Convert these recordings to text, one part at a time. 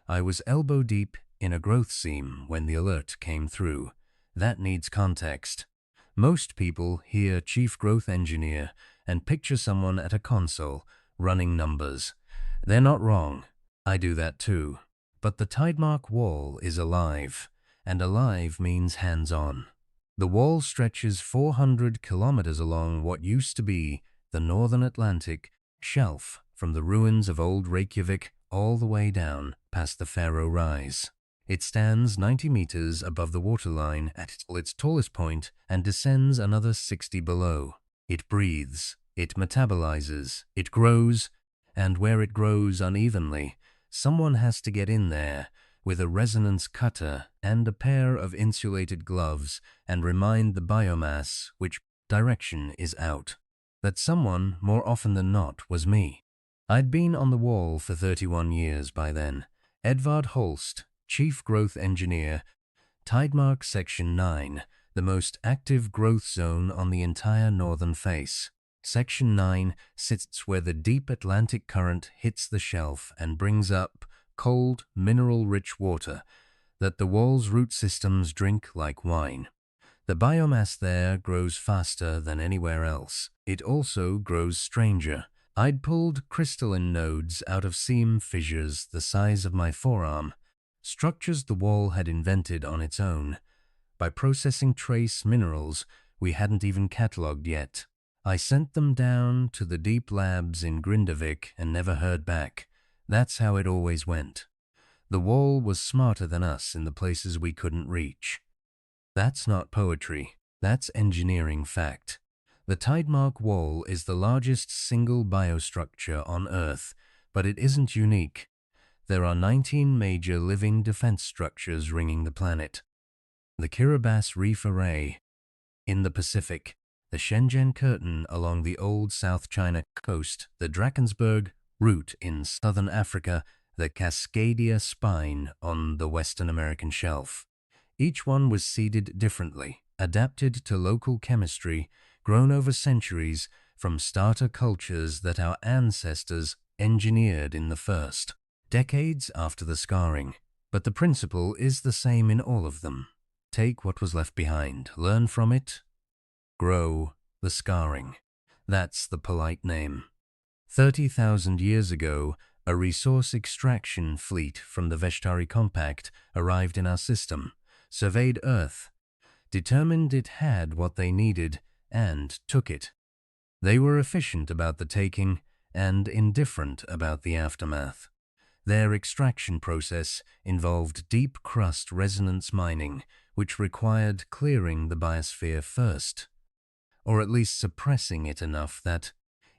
I was elbow-deep in a growth seam when the alert came through. That needs context. Most people hear Chief Growth Engineer and picture someone at a console, running numbers. They're not wrong. I do that too. But the Tidemark Wall is alive, and alive means hands-on. The wall stretches 400 kilometers along what used to be the Northern Atlantic shelf, from the ruins of old Reykjavik all the way down past the Faroe Rise. It stands 90 meters above the waterline at its tallest point and descends another 60 below. It breathes, it metabolizes, it grows, and where it grows unevenly, someone has to get in there with a resonance cutter and a pair of insulated gloves and remind the biomass which direction is out. That someone, more often than not, was me. I'd been on the wall for 31 years by then. Edvard Holst, Chief Growth Engineer, Tidemark Section 9, the most active growth zone on the entire northern face. Section 9 sits where the deep Atlantic current hits the shelf and brings up cold, mineral-rich water that the wall's root systems drink like wine. The biomass there grows faster than anywhere else. It also grows stranger. I'd pulled crystalline nodes out of seam fissures the size of my forearm, structures the wall had invented on its own, by processing trace minerals we hadn't even catalogued yet. I sent them down to the deep labs in Grindavik and never heard back. That's how it always went. The wall was smarter than us in the places we couldn't reach. That's not poetry, that's engineering fact. The Tidemark Wall is the largest single biostructure on Earth, but it isn't unique. There are 19 major living defense structures ringing the planet. The Kiribati Reef Array in the Pacific, the Shenzhen Curtain along the old South China coast, the Drakensberg Route in southern Africa, the Cascadia Spine on the Western American shelf. Each one was seeded differently, adapted to local chemistry, grown over centuries from starter cultures that our ancestors engineered in the first decades after the scarring. But the principle is the same in all of them. Take what was left behind, learn from it, grow the scarring. That's the polite name. 30,000 years ago, a resource extraction fleet from the Veshtari Compact arrived in our system, surveyed Earth, determined it had what they needed, and took it. They were efficient about the taking and indifferent about the aftermath. Their extraction process involved deep crust resonance mining, which required clearing the biosphere first, or at least suppressing it enough that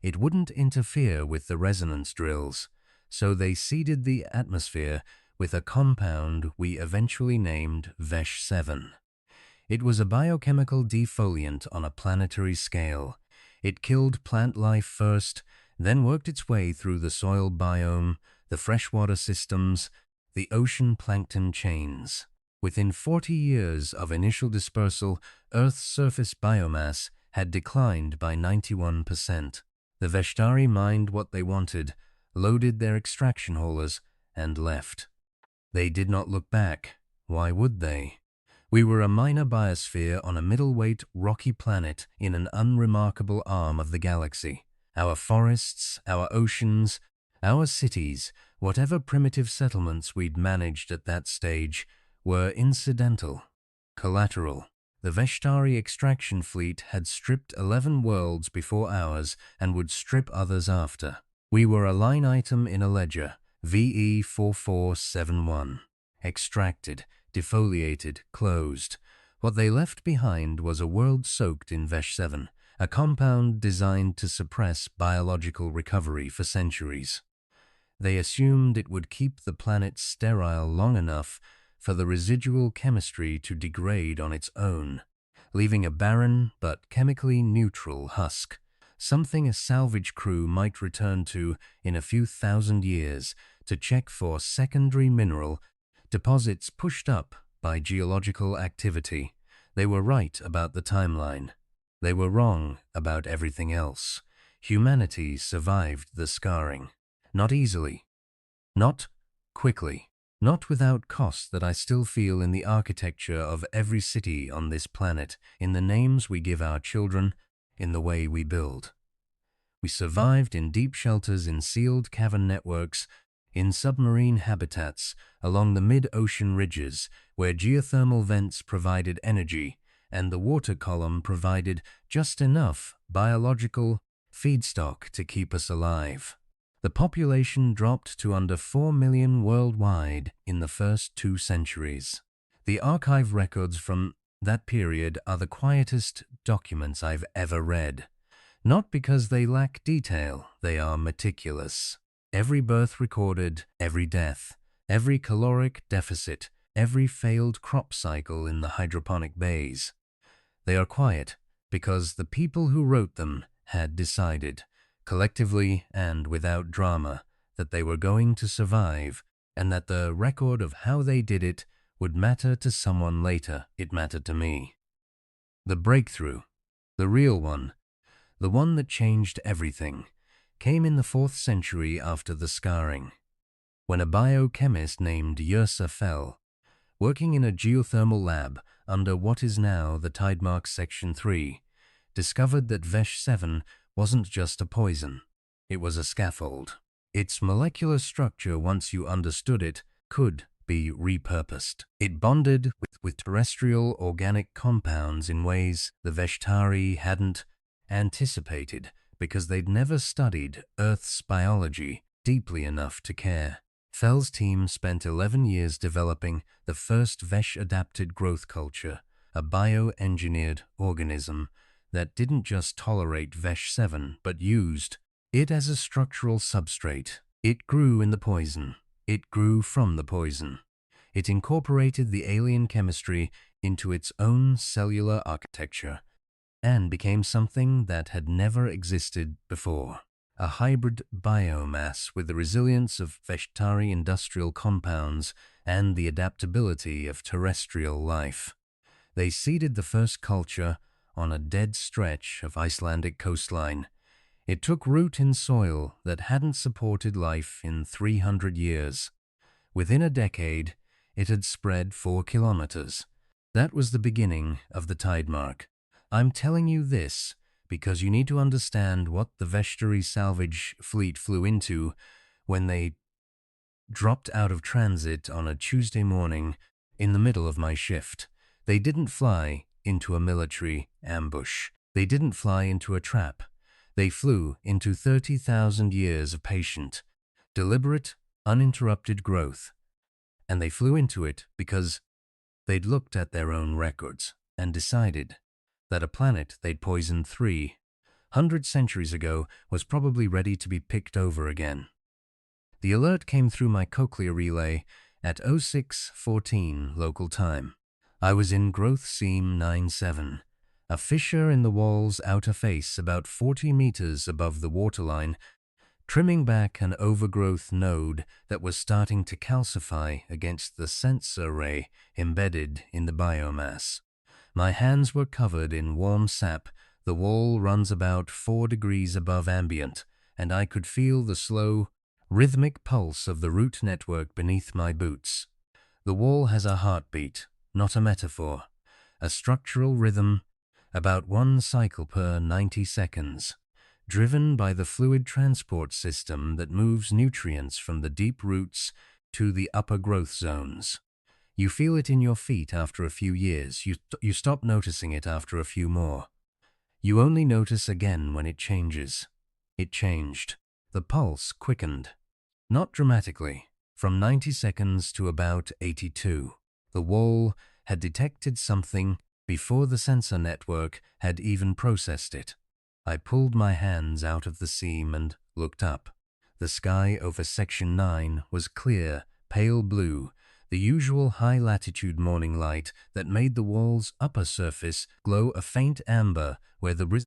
it wouldn't interfere with the resonance drills, so they seeded the atmosphere with a compound we eventually named Vesh-7. It was a biochemical defoliant on a planetary scale. It killed plant life first, then worked its way through the soil biome, the freshwater systems, the ocean plankton chains. Within 40 years of initial dispersal, Earth's surface biomass had declined by 91%. The Veshtari mined what they wanted, loaded their extraction haulers, and left. They did not look back. Why would they? We were a minor biosphere on a middleweight rocky planet in an unremarkable arm of the galaxy. Our forests, our oceans, our cities, whatever primitive settlements we'd managed at that stage, were incidental, collateral. The Veshtari extraction fleet had stripped 11 worlds before ours and would strip others after. We were a line item in a ledger, VE 4471. Extracted, defoliated, closed. What they left behind was a world soaked in Vesh-7, a compound designed to suppress biological recovery for centuries. They assumed it would keep the planet sterile long enough for the residual chemistry to degrade on its own, leaving a barren but chemically neutral husk, something a salvage crew might return to in a few thousand years to check for secondary mineral deposits pushed up by geological activity. They were right about the timeline. They were wrong about everything else. Humanity survived the scarring. Not easily. Not quickly. not without cost that I still feel in the architecture of every city on this planet, in the names we give our children, in the way we build. We survived in deep shelters, in sealed cavern networks, in submarine habitats, along the mid-ocean ridges, where geothermal vents provided energy, and the water column provided just enough biological feedstock to keep us alive. The population dropped to under 4 million worldwide in the first 2 centuries. The archive records from that period are the quietest documents I've ever read. Not because they lack detail, they are meticulous. Every birth recorded, every death, every caloric deficit, every failed crop cycle in the hydroponic bays. They are quiet because the people who wrote them had decided, collectively and without drama, that they were going to survive, and that the record of how they did it would matter to someone later. It mattered to me. The breakthrough, the real one, the one that changed everything, came in the 4th century after the scarring, when a biochemist named Yrsa fell, working in a geothermal lab under what is now the Tidemark Section 3, discovered that Vesh-7 wasn't just a poison, it was a scaffold. Its molecular structure, once you understood it, could be repurposed. It bonded with terrestrial organic compounds in ways the Veshtari hadn't anticipated, because they'd never studied Earth's biology deeply enough to care. Fell's team spent 11 years developing the first Vesh-adapted growth culture, a bioengineered organism that didn't just tolerate Vesh-7 but used it as a structural substrate. It grew in the poison. It grew from the poison. It incorporated the alien chemistry into its own cellular architecture and became something that had never existed before. A hybrid biomass with the resilience of Veshtari industrial compounds and the adaptability of terrestrial life. They seeded the first culture on a dead stretch of Icelandic coastline. It took root in soil that hadn't supported life in 300 years. Within a decade, it had spread 4 kilometers. That was the beginning of the Tidemark. I'm telling you this because you need to understand what the Veshtari salvage fleet flew into when they dropped out of transit on a Tuesday morning in the middle of my shift. They didn't fly into a military ambush. They didn't fly into a trap. They flew into 30,000 years of patient, deliberate, uninterrupted growth. And they flew into it because they'd looked at their own records and decided that a planet they'd poisoned 300 centuries ago was probably ready to be picked over again. The alert came through my cochlear relay at 06:14 local time. I was in growth seam 97, a fissure in the wall's outer face about 40 meters above the waterline, trimming back an overgrowth node that was starting to calcify against the sensor array embedded in the biomass. My hands were covered in warm sap. The wall runs about 4 degrees above ambient, and I could feel the slow, rhythmic pulse of the root network beneath my boots. The wall has a heartbeat, not a metaphor, a structural rhythm, about 1 cycle per 90 seconds, driven by the fluid transport system that moves nutrients from the deep roots to the upper growth zones. You feel it in your feet after a few years. You stop noticing it after a few more. You only notice again when it changes. It changed. The pulse quickened. Not dramatically, from 90 seconds to about 82. The wall had detected something before the sensor network had even processed it. I pulled my hands out of the seam and looked up. The sky over Section 9 was clear, pale blue, the usual high-latitude morning light that made the wall's upper surface glow a faint amber where the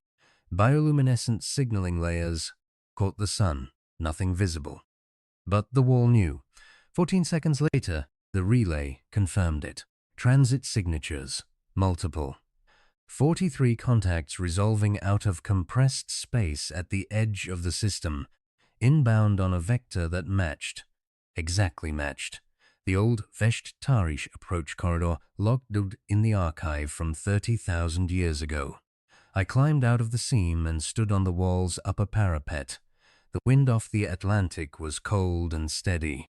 bioluminescent signaling layers caught the sun, nothing visible. But the wall knew. 14 seconds later, the relay confirmed it. Transit signatures, multiple. 43 contacts resolving out of compressed space at the edge of the system, inbound on a vector that matched, exactly matched, the old Veshtarish approach corridor locked in the archive from 30,000 years ago. I climbed out of the seam and stood on the wall's upper parapet. The wind off the Atlantic was cold and steady.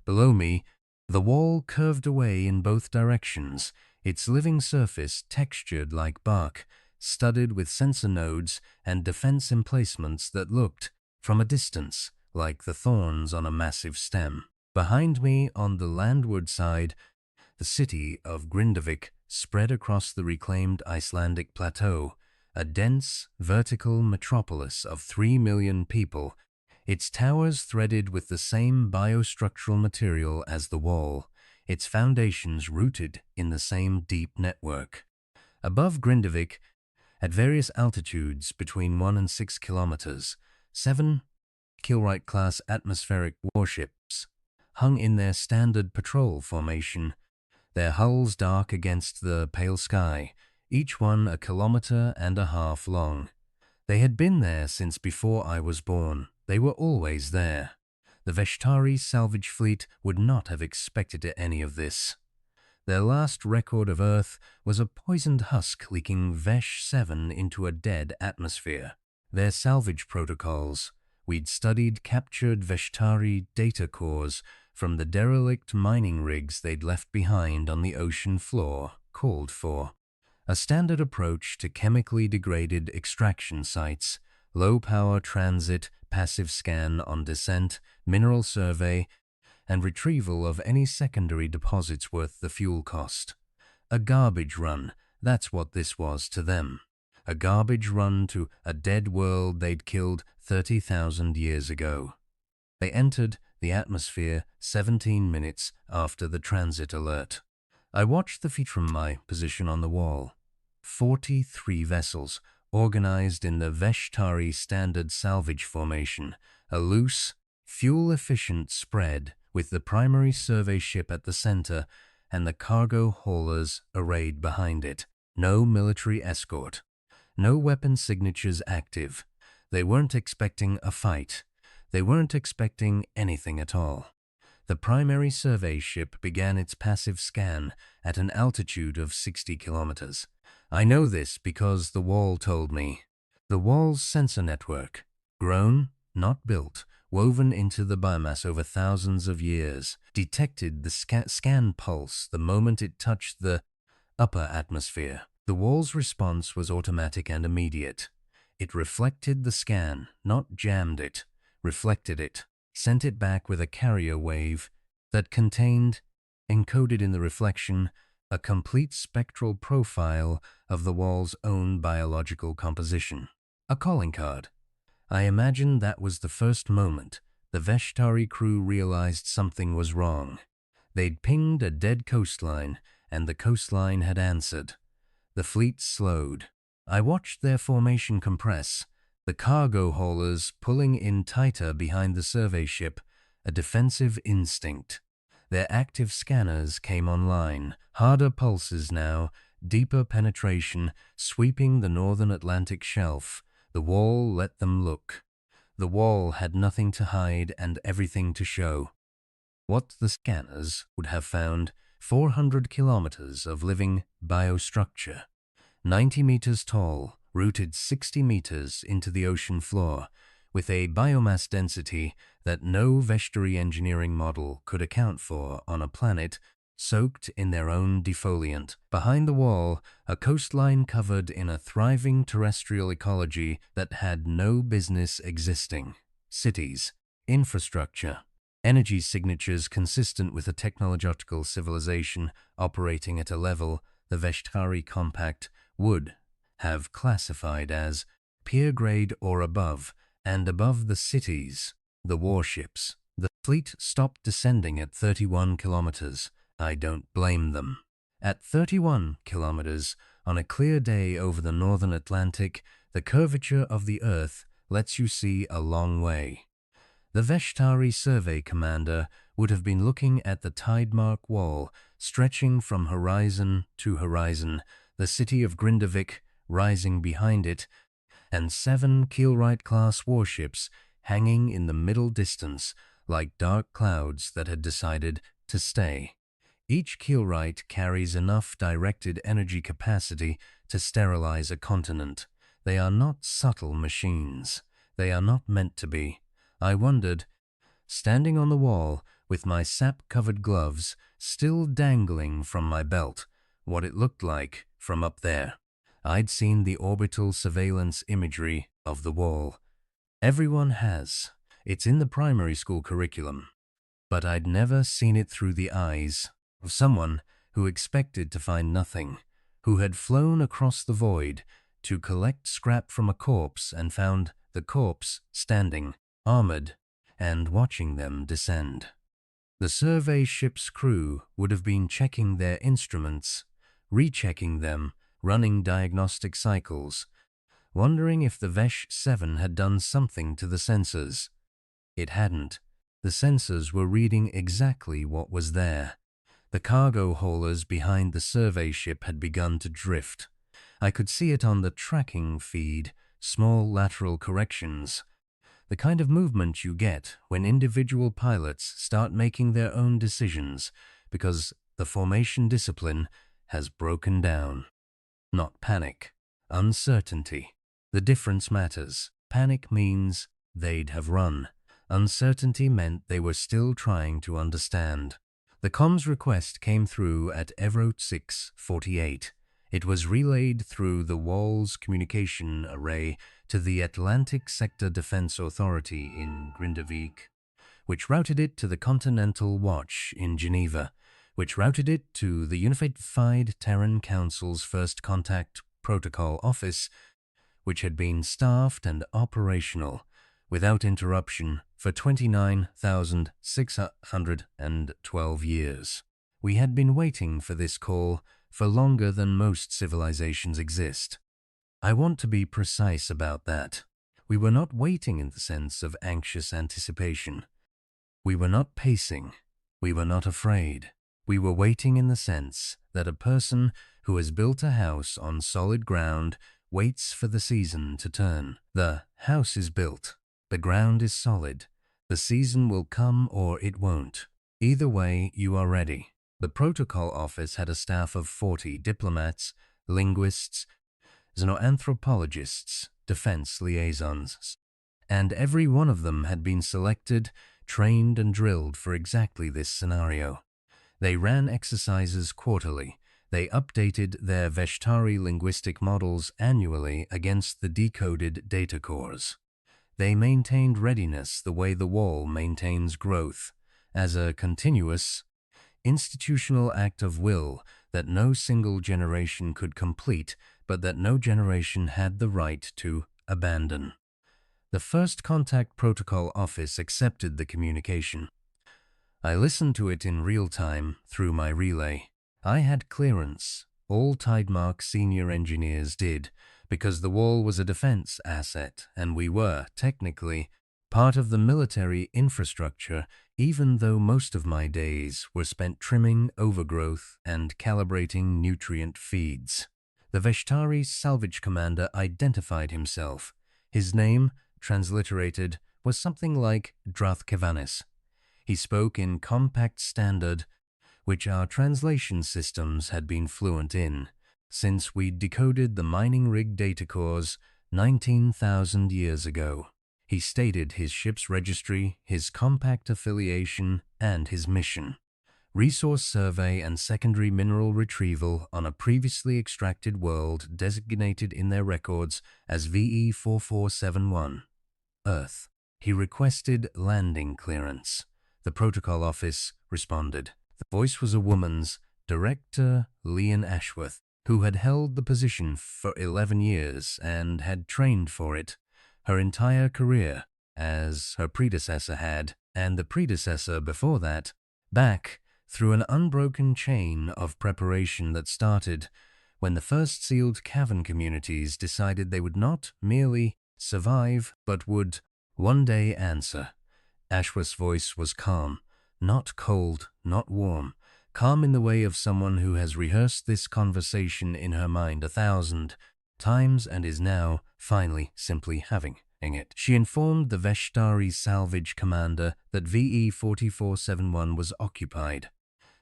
Below me, the wall curved away in both directions, its living surface textured like bark, studded with sensor nodes and defense emplacements that looked, from a distance, like the thorns on a massive stem. Behind me, on the landward side, the city of Grindavik spread across the reclaimed Icelandic plateau, a dense, vertical metropolis of 3 million people, its towers threaded with the same biostructural material as the wall, its foundations rooted in the same deep network. Above Grindavik, at various altitudes between 1 and 6 kilometers, 7 Kilwright-class atmospheric warships hung in their standard patrol formation, their hulls dark against the pale sky, each one 1.5 kilometers long. They had been there since before I was born. They were always there. The Veshtari salvage fleet would not have expected any of this. Their last record of Earth was a poisoned husk leaking Vesh-7 into a dead atmosphere. Their salvage protocols. We'd studied captured Veshtari data cores from the derelict mining rigs they'd left behind on the ocean floor, called for. A standard approach to chemically degraded extraction sites, low-power transit, passive scan on descent, mineral survey, and retrieval of any secondary deposits worth the fuel cost. A garbage run, that's what this was to them. A garbage run to a dead world they'd killed 30,000 years ago. They entered the atmosphere 17 minutes after the transit alert. I watched the feed from my position on the wall. 43 vessels, organized in the Veshtari standard salvage formation, a loose, fuel-efficient spread with the primary survey ship at the center and the cargo haulers arrayed behind it. No military escort. No weapon signatures active. They weren't expecting a fight. They weren't expecting anything at all. The primary survey ship began its passive scan at an altitude of 60 kilometers. I know this because the wall told me. The wall's sensor network, grown, not built, woven into the biomass over thousands of years, detected the scan pulse the moment it touched the upper atmosphere. The wall's response was automatic and immediate. It reflected the scan, not jammed it, reflected it, sent it back with a carrier wave that contained, encoded in the reflection, a complete spectral profile of the wall's own biological composition. A calling card. I imagine that was the first moment the Veshtari crew realized something was wrong. They'd pinged a dead coastline, and the coastline had answered. The fleet slowed. I watched their formation compress, the cargo haulers pulling in tighter behind the survey ship, a defensive instinct. Their active scanners came online, harder pulses now, deeper penetration, sweeping the northern Atlantic shelf. The wall let them look. The wall had nothing to hide and everything to show. What the scanners would have found: 400 kilometers of living biostructure, 90 meters tall, rooted 60 meters into the ocean floor, with a biomass density that no Veshtari engineering model could account for on a planet soaked in their own defoliant. Behind the wall, a coastline covered in a thriving terrestrial ecology that had no business existing. Cities, infrastructure, energy signatures consistent with a technological civilization operating at a level the Veshtari Compact would have classified as peer grade or above, and above the cities, the warships. The fleet stopped descending at 31 kilometers. I don't blame them. At 31 kilometers, on a clear day over the northern Atlantic, the curvature of the Earth lets you see a long way. The Veshtari survey commander would have been looking at the tidemark wall stretching from horizon to horizon, the city of Grindavik rising behind it, and 7 Kilwright-class warships hanging in the middle distance like dark clouds that had decided to stay. Each keelwright carries enough directed energy capacity to sterilize a continent. They are not subtle machines. They are not meant to be. I wondered, standing on the wall with my sap-covered gloves still dangling from my belt, what it looked like from up there. I'd seen the orbital surveillance imagery of the wall. Everyone has. It's in the primary school curriculum. But I'd never seen it through the eyes of someone who expected to find nothing, who had flown across the void to collect scrap from a corpse and found the corpse standing, armored, and watching them descend. The survey ship's crew would have been checking their instruments, rechecking them, running diagnostic cycles, wondering if the Vesh 7 had done something to the sensors. It hadn't. The sensors were reading exactly what was there. The cargo haulers behind the survey ship had begun to drift. I could see it on the tracking feed, small lateral corrections. The kind of movement you get when individual pilots start making their own decisions because the formation discipline has broken down. Not panic, uncertainty. The difference matters. Panic means they'd have run. Uncertainty meant they were still trying to understand. The comms request came through at Evro 648. It was relayed through the Wall's communication array to the Atlantic Sector Defense Authority in Grindavik, which routed it to the Continental Watch in Geneva, which routed it to the Unified Terran Council's First Contact Protocol Office, which had been staffed and operational without interruption for 29,612 years. We had been waiting for this call for longer than most civilizations exist. I want to be precise about that. We were not waiting in the sense of anxious anticipation. We were not pacing. We were not afraid. We were waiting in the sense that a person who has built a house on solid ground waits for the season to turn. The house is built. The ground is solid. The season will come or it won't. Either way, you are ready. The protocol office had a staff of 40 diplomats, linguists, xenoanthropologists, defense liaisons, and every one of them had been selected, trained, and drilled for exactly this scenario. They ran exercises quarterly. They updated their Veshtari linguistic models annually against the decoded data cores. They maintained readiness the way the Wall maintains growth, as a continuous, institutional act of will that no single generation could complete, but that no generation had the right to abandon. The First Contact Protocol Office accepted the communication. I listened to it in real time through my relay. I had clearance. All Tidemark senior engineers did, because the Wall was a defense asset, and we were, technically, part of the military infrastructure, even though most of my days were spent trimming overgrowth and calibrating nutrient feeds. The Veshtari salvage commander identified himself. His name, transliterated, was something like Drathkevanis. He spoke in compact standard, which our translation systems had been fluent in, since we'd decoded the mining rig data cores 19,000 years ago. He stated his ship's registry, his compact affiliation, and his mission: resource survey and secondary mineral retrieval on a previously extracted world designated in their records as VE4471, Earth. He requested landing clearance. The protocol office responded. The voice was a woman's, Director Leon Ashworth, who had held the position for 11 years and had trained for it her entire career, as her predecessor had, and the predecessor before that, back through an unbroken chain of preparation that started when the first sealed cavern communities decided they would not merely survive, but would one day answer. Ashworth's voice was calm, not cold, not warm, calm in the way of someone who has rehearsed this conversation in her mind 1,000 times and is now, finally, simply having it. She informed the Veshtari salvage commander that VE4471 was occupied.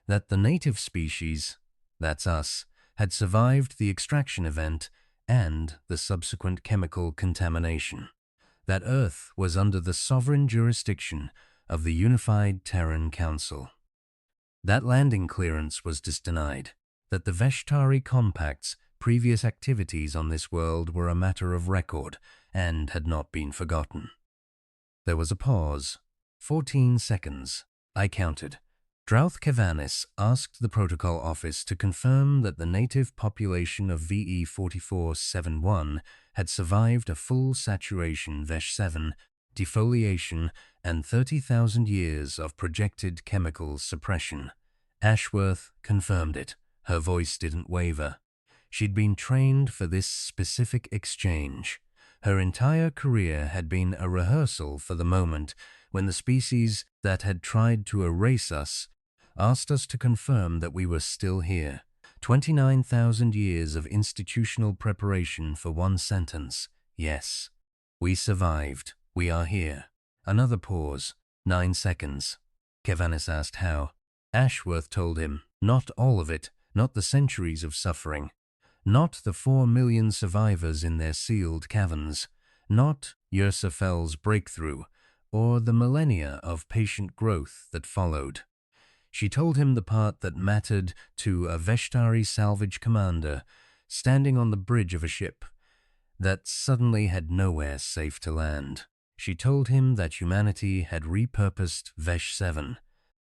That the native species, that's us, had survived the extraction event and the subsequent chemical contamination. That Earth was under the sovereign jurisdiction of the Unified Terran Council. That landing clearance was denied. That the Veshtari Compact's previous activities on this world were a matter of record and had not been forgotten. There was a pause. 14 seconds. I counted. Drouth Kavanis asked the protocol office to confirm that the native population of VE4471 had survived a full saturation Vesh-7, defoliation, and 30,000 years of projected chemical suppression. Ashworth confirmed it. Her voice didn't waver. She'd been trained for this specific exchange. Her entire career had been a rehearsal for the moment when the species that had tried to erase us asked us to confirm that we were still here. 29,000 years of institutional preparation for one sentence. Yes, we survived. We are here. Another pause. 9 seconds. Kavanis asked how. Ashworth told him, not all of it, not the centuries of suffering, not the 4 million survivors in their sealed caverns, not Yursafel's breakthrough, or the millennia of patient growth that followed. She told him the part that mattered to a Veshtari salvage commander standing on the bridge of a ship that suddenly had nowhere safe to land. She told him that humanity had repurposed Vesh-7,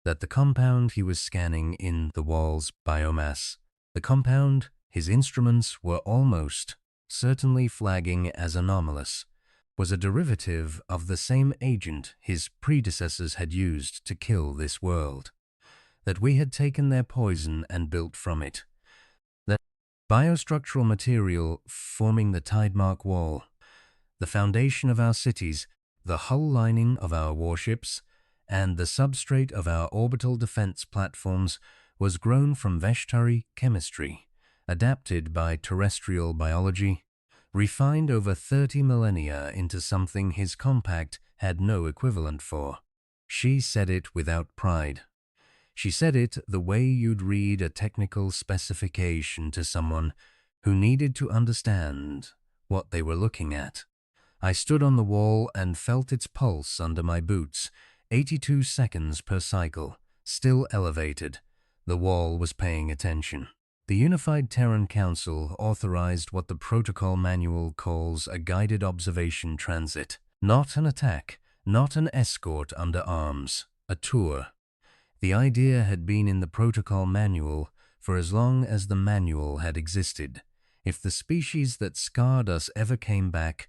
that the compound he was scanning in the wall's biomass, the compound his instruments were almost certainly flagging as anomalous, was a derivative of the same agent his predecessors had used to kill this world, that we had taken their poison and built from it, that biostructural material forming the tidemark wall, the foundation of our cities, the hull lining of our warships, and the substrate of our orbital defense platforms was grown from Veshtari chemistry, adapted by terrestrial biology, refined over 30 millennia into something his compact had no equivalent for. She said it without pride. She said it the way you'd read a technical specification to someone who needed to understand what they were looking at. I stood on the wall and felt its pulse under my boots, 82 seconds per cycle, still elevated. The wall was paying attention. The Unified Terran Council authorized what the protocol manual calls a guided observation transit. Not an attack, not an escort under arms, a tour. The idea had been in the protocol manual for as long as the manual had existed. If the species that scarred us ever came back,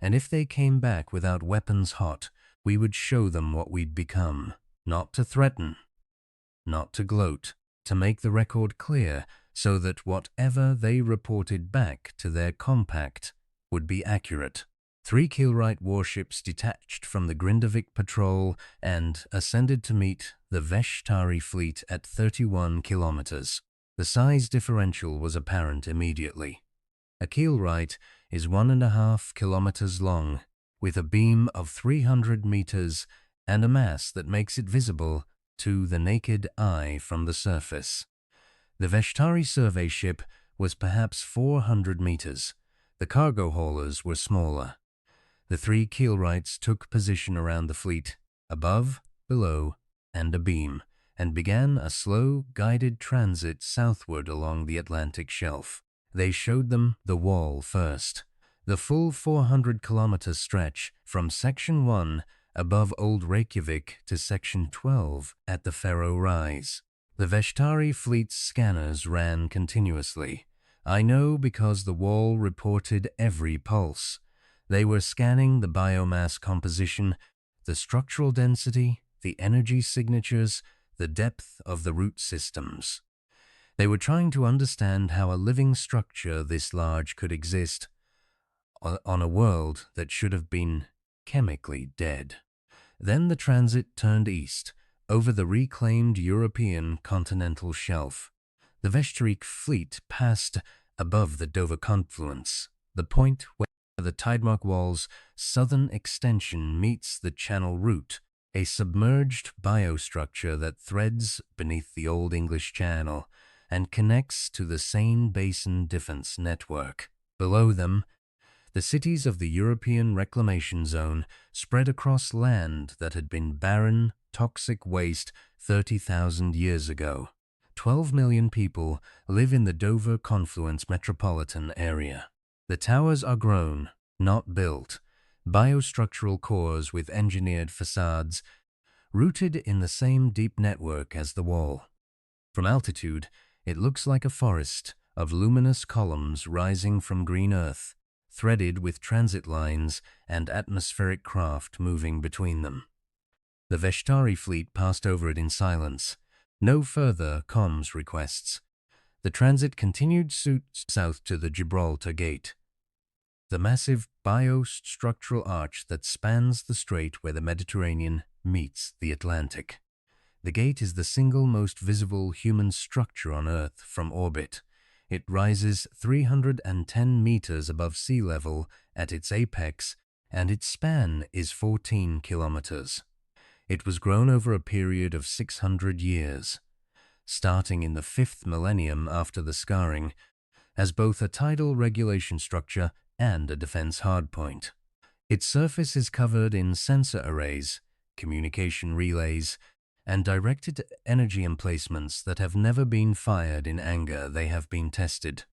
and if they came back without weapons hot, we would show them what we'd become. Not to threaten, not to gloat, to make the record clear so that whatever they reported back to their compact would be accurate. 3 Kilrite warships detached from the Grindavik patrol and ascended to meet the Veshtari fleet at 31 kilometers. The size differential was apparent immediately. A Kilrite is 1.5 kilometers long, with a beam of 300 meters and a mass that makes it visible to the naked eye from the surface. The Veshtari survey ship was perhaps 400 meters. The cargo haulers were smaller. The 3 Kilrites took position around the fleet, above, below, and abeam, and began a slow, guided transit southward along the Atlantic shelf. They showed them the wall first, the full 400-kilometer stretch from Section 1 above Old Reykjavik to Section 12 at the Faroe Rise. The Veshtari fleet's scanners ran continuously. I know because the wall reported every pulse. They were scanning the biomass composition, the structural density, the energy signatures, the depth of the root systems. They were trying to understand how a living structure this large could exist on a world that should have been chemically dead. Then the transit turned east, over the reclaimed European continental shelf. The Veshtari fleet passed above the Dover confluence, the point where the Tidemark Wall's southern extension meets the Channel route. a submerged biostructure that threads beneath the Old English Channel and connects to the Seine Basin Defense Network. Below them, the cities of the European Reclamation Zone spread across land that had been barren, toxic waste 30,000 years ago. 12 million people live in the Dover Confluence metropolitan area. The towers are grown, not built, biostructural cores with engineered facades rooted in the same deep network as the wall. From altitude, it looks like a forest of luminous columns rising from green earth, threaded with transit lines and atmospheric craft moving between them. The Veshtari fleet passed over it in silence. No further comms requests. The transit continued south to the Gibraltar Gate, the massive biostructural arch that spans the strait where the Mediterranean meets the Atlantic. The gate is the single most visible human structure on Earth from orbit. It rises 310 meters above sea level at its apex, and its span is 14 kilometers. It was grown over a period of 600 years, starting in the 5th millennium after the scarring, as both a tidal regulation structure and a defense hardpoint. Its surface is covered in sensor arrays, communication relays, and directed energy emplacements that have never been fired in anger. They have been tested.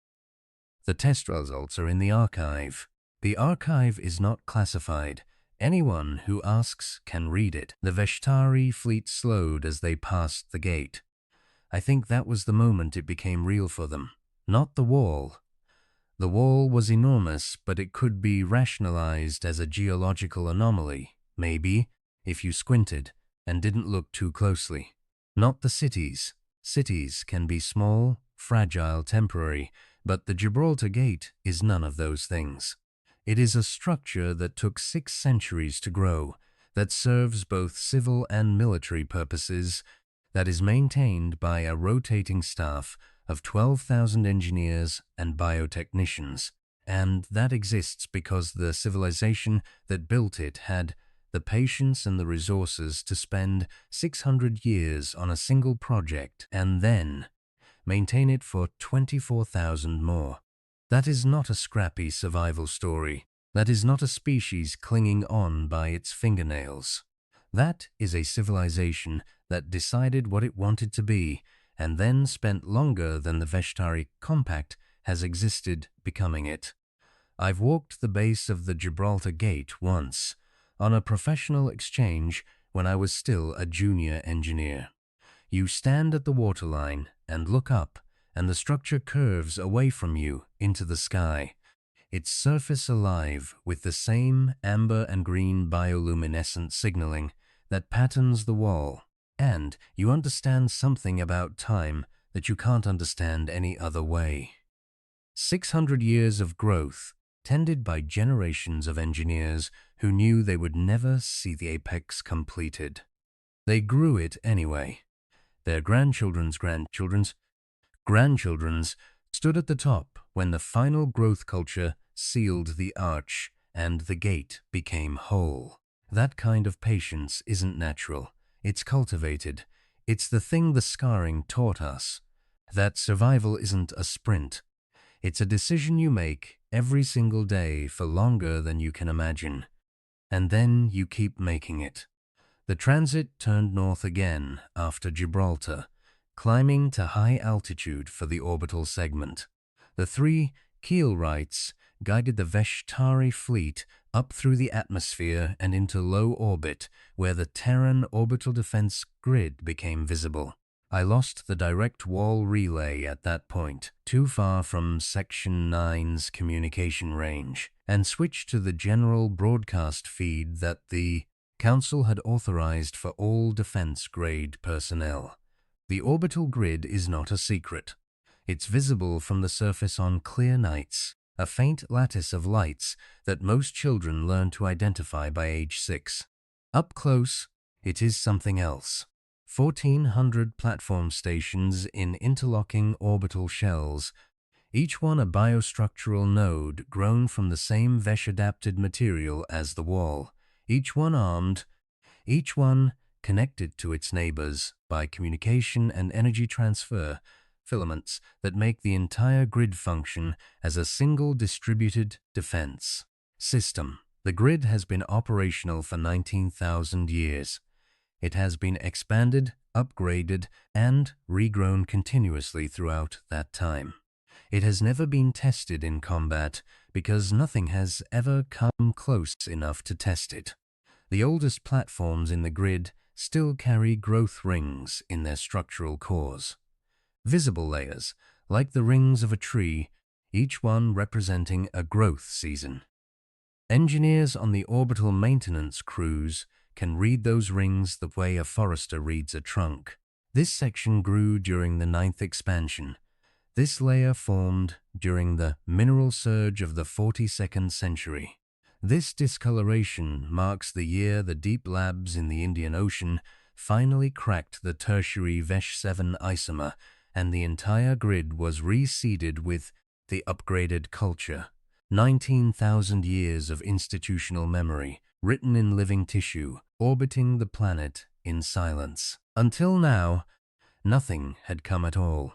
The test results are in the archive. The archive is not classified. Anyone who asks can read it. The Veshtari fleet slowed as they passed the gate. I think that was the moment it became real for them, not the wall. The wall was enormous, but it could be rationalized as a geological anomaly, maybe, if you squinted and didn't look too closely. Not the cities. Cities can be small, fragile, temporary, but the Gibraltar Gate is none of those things. It is a structure that took 6 centuries to grow, that serves both civil and military purposes, that is maintained by a rotating staff of 12,000 engineers and biotechnicians, and that exists because the civilization that built it had the patience and the resources to spend 600 years on a single project and then maintain it for 24,000 more. That is not a scrappy survival story. That is not a species clinging on by its fingernails. That is a civilization that decided what it wanted to be and then spent longer than the Veshtari Compact has existed becoming it. I've walked the base of the Gibraltar Gate once, on a professional exchange when I was still a junior engineer. You stand at the waterline and look up, and the structure curves away from you into the sky, its surface alive with the same amber and green bioluminescent signaling that patterns the wall, and you understand something about time that you can't understand any other way. 600 years of growth, tended by generations of engineers who knew they would never see the apex completed. They grew it anyway. Their grandchildren's stood at the top when the final growth culture sealed the arch and the gate became whole. That kind of patience isn't natural. It's cultivated. It's the thing the scarring taught us, that survival isn't a sprint. It's a decision you make every single day for longer than you can imagine, and then you keep making it. The transit turned north again after Gibraltar, climbing to high altitude for the orbital segment. The 3 keelwrights guided the Veshtari fleet up through the atmosphere and into low orbit, where the Terran orbital defense grid became visible. I lost the direct wall relay at that point, too far from Section 9's communication range, and switched to the general broadcast feed that the Council had authorized for all defense-grade personnel. The orbital grid is not a secret. It's visible from the surface on clear nights, a faint lattice of lights that most children learn to identify by age 6. Up close, it is something else. 1,400 platform stations in interlocking orbital shells, each one a biostructural node grown from the same Vesh-adapted material as the wall, each one armed, each one connected to its neighbors by communication and energy transfer filaments that make the entire grid function as a single distributed defense system. The grid has been operational for 19,000 years. It has been expanded, upgraded, and regrown continuously throughout that time. It has never been tested in combat because nothing has ever come close enough to test it. The oldest platforms in the grid still carry growth rings in their structural cores. Visible layers, like the rings of a tree, each one representing a growth season. Engineers on the orbital maintenance crews can read those rings the way a forester reads a trunk. This section grew during the 9th expansion. This layer formed during the mineral surge of the 42nd century. This discoloration marks the year the deep labs in the Indian Ocean finally cracked the tertiary Vesh-7 isomer, and the entire grid was reseeded with the upgraded culture. 19,000 years of institutional memory, written in living tissue, orbiting the planet in silence. Until now, nothing had come at all.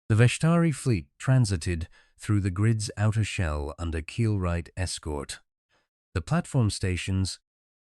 The Veshtari fleet transited through the grid's outer shell under keel-right escort. The platform stations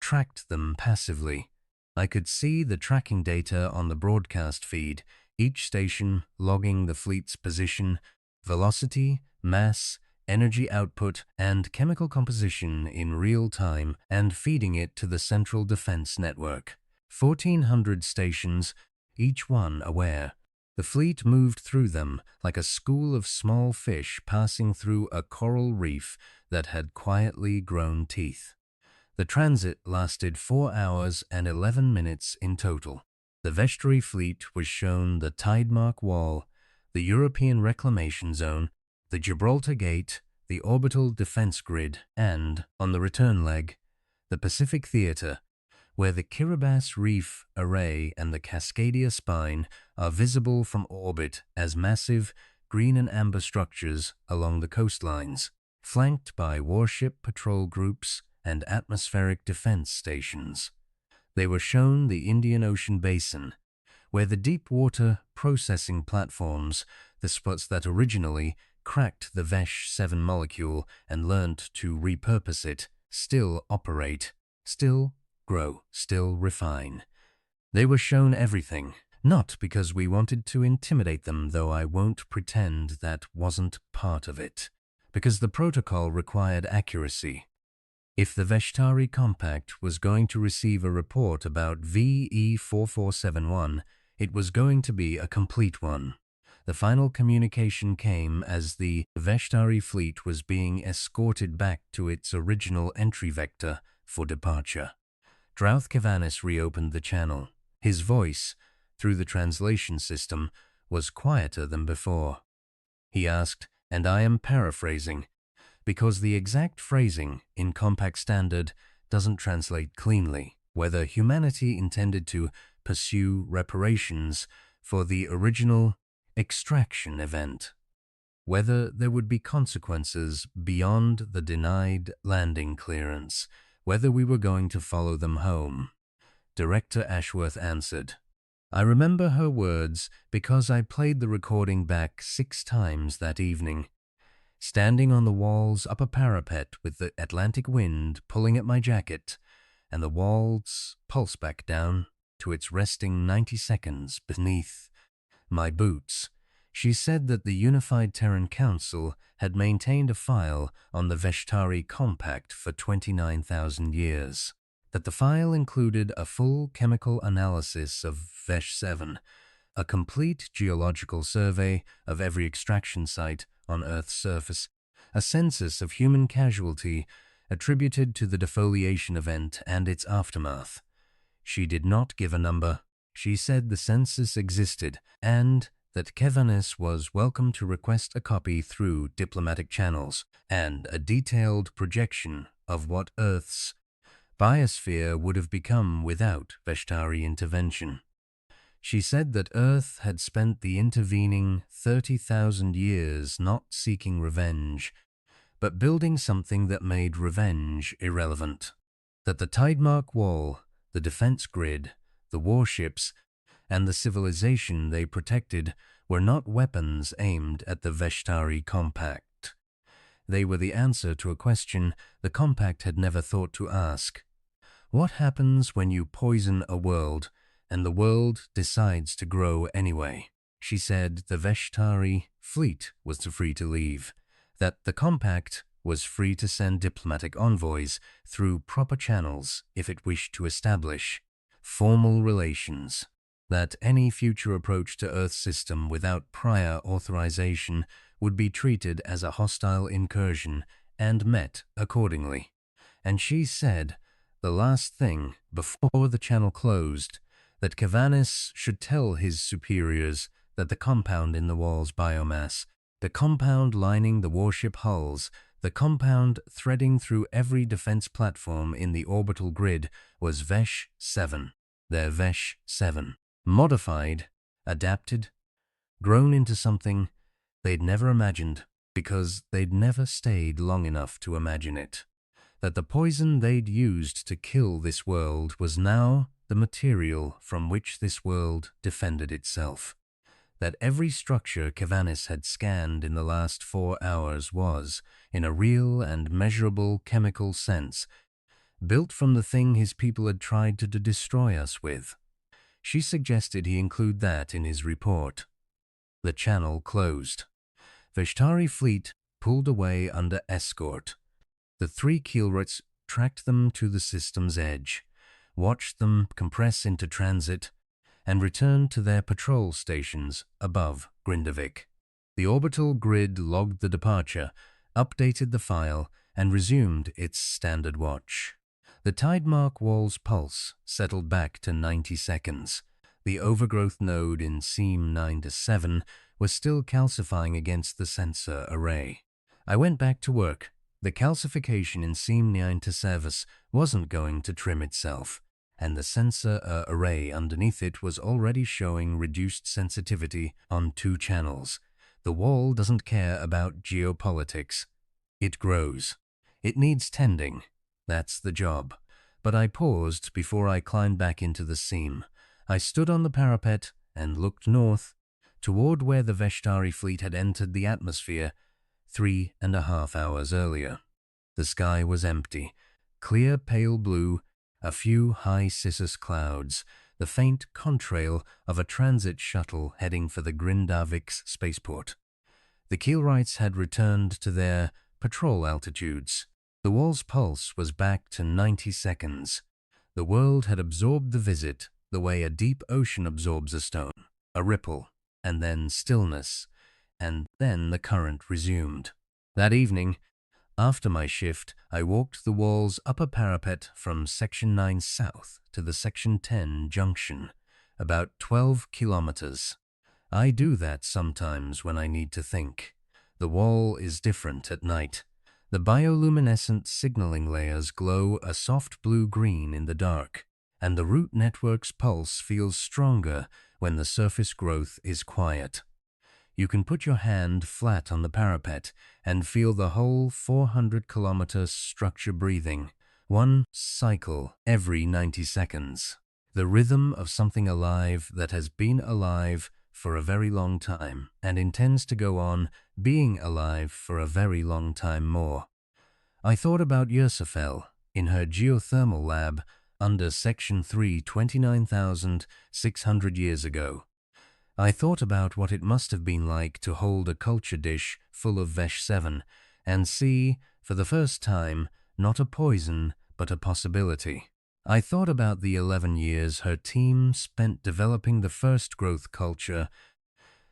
tracked them passively. I could see the tracking data on the broadcast feed, each station logging the fleet's position, velocity, mass, energy output, and chemical composition in real time and feeding it to the Central Defense Network. 1,400 stations, each one aware. The fleet moved through them like a school of small fish passing through a coral reef that had quietly grown teeth. The transit lasted 4 hours and 11 minutes in total. The Veshtari fleet was shown the Tidemark Wall, the European Reclamation Zone, the Gibraltar Gate, the Orbital Defense Grid, and, on the return leg, the Pacific Theater, where the Kiribati Reef Array and the Cascadia Spine are visible from orbit as massive green and amber structures along the coastlines, flanked by warship patrol groups and atmospheric defense stations. They were shown the Indian Ocean Basin, where the deep water processing platforms, the spots that originally cracked the Vesh-7 molecule and learned to repurpose it, still operate, still grow, still refine. They were shown everything, not because we wanted to intimidate them, though I won't pretend that wasn't part of it, because the protocol required accuracy. If the Veshtari Compact was going to receive a report about VE4471, it was going to be a complete one. The final communication came as the Veshtari fleet was being escorted back to its original entry vector for departure. Drouth Kavanis reopened the channel. His voice, through the translation system, was quieter than before. He asked, and I am paraphrasing, because the exact phrasing in Compact Standard doesn't translate cleanly, whether humanity intended to pursue reparations for the original extraction event, whether there would be consequences beyond the denied landing clearance, whether we were going to follow them home. Director Ashworth answered, I remember her words because I played the recording back 6 times that evening. Standing on the wall's upper parapet with the Atlantic wind pulling at my jacket, and the walls pulse back down to its resting 90 seconds beneath my boots, she said that the Unified Terran Council had maintained a file on the Veshtari Compact for 29,000 years, that the file included a full chemical analysis of Vesh-7, a complete geological survey of every extraction site on Earth's surface, a census of human casualty attributed to the defoliation event and its aftermath. She did not give a number. She said the census existed and that Kevanis was welcome to request a copy through diplomatic channels and a detailed projection of what Earth's biosphere would have become without Veshtari intervention. She said that Earth had spent the intervening 30,000 years not seeking revenge, but building something that made revenge irrelevant. That the Tidemark Wall, The defense grid, the warships, and the civilization they protected were not weapons aimed at the Veshtari Compact. They were the answer to a question the Compact had never thought to ask. What happens when you poison a world and the world decides to grow anyway? She said the Veshtari fleet was free to leave, that the Compact was free to send diplomatic envoys through proper channels if it wished to establish formal relations, that any future approach to Earth's system without prior authorization would be treated as a hostile incursion and met accordingly. And she said, the last thing before the channel closed, that Kavanis should tell his superiors that the compound in the wall's biomass, the compound lining the warship hulls, the compound threading through every defense platform in the orbital grid was Vesh 7, their Vesh 7, modified, adapted, grown into something they'd never imagined because they'd never stayed long enough to imagine it. That the poison they'd used to kill this world was now the material from which this world defended itself. That every structure Kavanis had scanned in the last 4 hours was, in a real and measurable chemical sense, built from the thing his people had tried to destroy us with. She suggested he include that in his report. The channel closed. Veshtari fleet pulled away under escort. The 3 keelrats tracked them to the system's edge, watched them compress into transit, and returned to their patrol stations above Grindavik. The orbital grid logged the departure, updated the file, and resumed its standard watch. The tidemark wall's pulse settled back to 90 seconds. The overgrowth node in seam 9-7 was still calcifying against the sensor array. I went back to work. The calcification in seam 9-7 wasn't going to trim itself, and the sensor array underneath it was already showing reduced sensitivity on 2 channels. The wall doesn't care about geopolitics. It grows. It needs tending. That's the job. But I paused before I climbed back into the seam. I stood on the parapet and looked north, toward where the Veshtari fleet had entered the atmosphere 3.5 hours earlier. The sky was empty, clear pale blue, a few high cissus clouds, the faint contrail of a transit shuttle heading for the Grindavik's spaceport. The keelrights had returned to their patrol altitudes. The wall's pulse was back to 90 seconds. The world had absorbed the visit the way a deep ocean absorbs a stone, a ripple, and then stillness, and then the current resumed. That evening, after my shift, I walked the wall's upper parapet from Section 9 south to the Section 10 junction, about 12 kilometers. I do that sometimes when I need to think. The wall is different at night. The bioluminescent signaling layers glow a soft blue-green in the dark, and the root network's pulse feels stronger when the surface growth is quiet. You can put your hand flat on the parapet and feel the whole 400-kilometer structure breathing, one cycle every 90 seconds. The rhythm of something alive that has been alive for a very long time and intends to go on being alive for a very long time more. I thought about Ursafel in her geothermal lab under Section 3 29,600 years ago. I thought about what it must have been like to hold a culture dish full of Vesh 7 and see, for the first time, not a poison, but a possibility. I thought about the 11 years her team spent developing the first growth culture,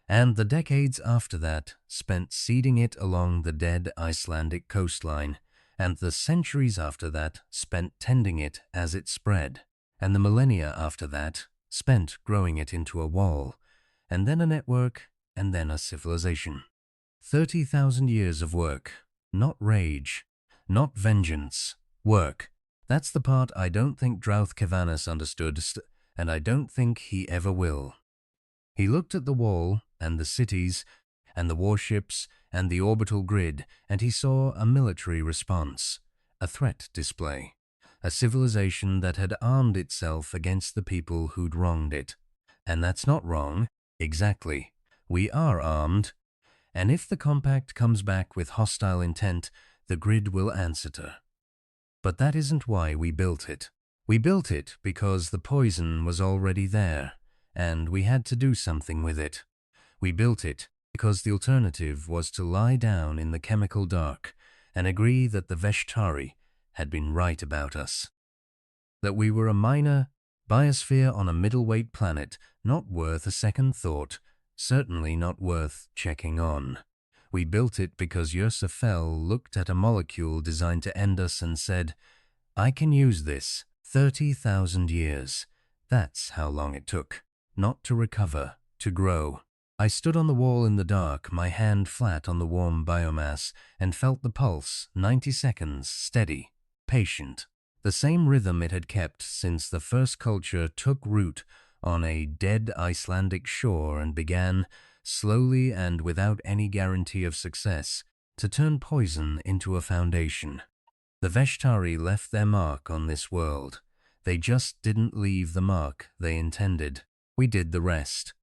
and the decades after that spent seeding it along the dead Icelandic coastline, and the centuries after that spent tending it as it spread, and the millennia after that spent growing it into a wall, and then a network, and then a civilization. 30,000 years of work, not rage, not vengeance, work. That's the part I don't think Drouth Kavanis understood, and I don't think he ever will. He looked at the wall, and the cities, and the warships, and the orbital grid, and he saw a military response, a threat display. a civilization that had armed itself against the people who'd wronged it. And that's not wrong, exactly. We are armed, and if the compact comes back with hostile intent, the grid will answer to. But that isn't why we built it. We built it because the poison was already there, and we had to do something with it. We built it because the alternative was to lie down in the chemical dark and agree that the Veshtari had been right about us. That we were a minor biosphere on a middleweight planet, not worth a second thought, certainly not worth checking on. We built it because Yursafel looked at a molecule designed to end us and said, "I can use this. 30,000 years. That's how long it took. Not to recover, to grow." I stood on the wall in the dark, my hand flat on the warm biomass, and felt the pulse, 90 seconds, steady, patient. The same rhythm it had kept since the first culture took root on a dead Icelandic shore and began, slowly and without any guarantee of success, to turn poison into a foundation. The Veshtari left their mark on this world. They just didn't leave the mark they intended. We did the rest.